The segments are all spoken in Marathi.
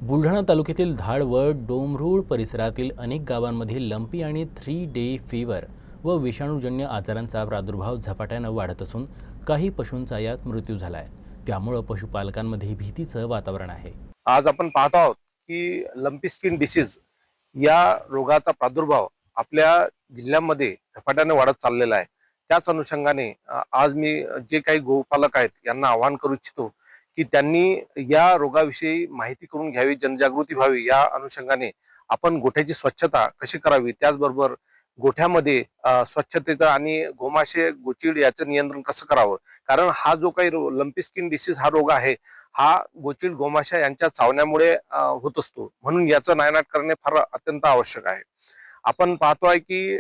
बुलढाणा तालुक्यातील धाड व डोमरूळ परिसरातील अनेक गावांमध्ये लंपी आणि 3 डे फीवर व विषाणूजन्य आजारांचा प्रादुर्भाव झपाट्यानं वाढत असून काही पशूंचा यात मृत्यू झालाय। त्यामुळे पशुपालकांमध्ये भीतीचं वातावरण आहे। आज आपण पाहतो आहोत की लंपी स्किन डिसीज या रोगाचा प्रादुर्भाव आपल्या जिल्ह्यामध्ये झपाट्याने वाढत चाललेला आहे। त्याच अनुषंगाने आज मी जे काही गोपालक आहेत यांना आवाहन करू इच्छितो की त्यांनी या रोगाविषयी माहिती करून घ्यावी, जनजागृती व्हावी। या अनुषंगाने आपण गोठ्याची स्वच्छता कशी करावी, त्याचबरोबर गोठ्यामध्ये स्वच्छतेचं आणि गोमाशे गोचीड याचं नियंत्रण कसं करावं, कारण हा जो काही लंपी स्किन डिसीज हा रोग आहे हा गोचिड गोमाशा यांच्या चावण्यामुळे होत असतो, म्हणून याचं नायनाट करणे फार अत्यंत आवश्यक आहे। आपण पाहतोय की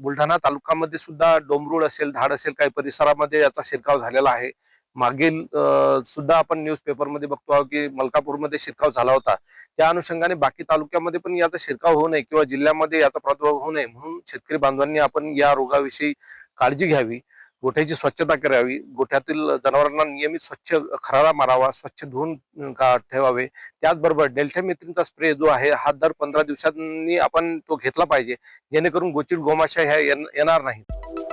बुलढाणा तालुक्यामध्ये सुद्धा डोमरूळ असेल, धाड असेल, काही परिसरामध्ये याचा शिरकाव झालेला आहे। मागील सुद्धा आपण न्यूजपेपरमध्ये बघतो की मलकापूरमध्ये शिरकाव झाला होता। त्या अनुषंगाने बाकी तालुक्यामध्ये पण याचा शिरकाव होऊ नये किंवा जिल्ह्यामध्ये याचा प्रादुर्भाव होऊ नये म्हणून शेतकरी बांधवांनी आपण या रोगाविषयी काळजी घ्यावी, गोठ्याची स्वच्छता करावी, गोठ्यातील जनावरांना नियमित स्वच्छ खरारा मारावा, स्वच्छ धुवून ठेवावे। त्याचबरोबर डेल्टामेथ्रिनचा स्प्रे जो आहे हा दर 15 दिवसांनी आपण तो घेतला पाहिजे, जेणेकरून गोचिड गोमाशा ह्या येणार नाहीत।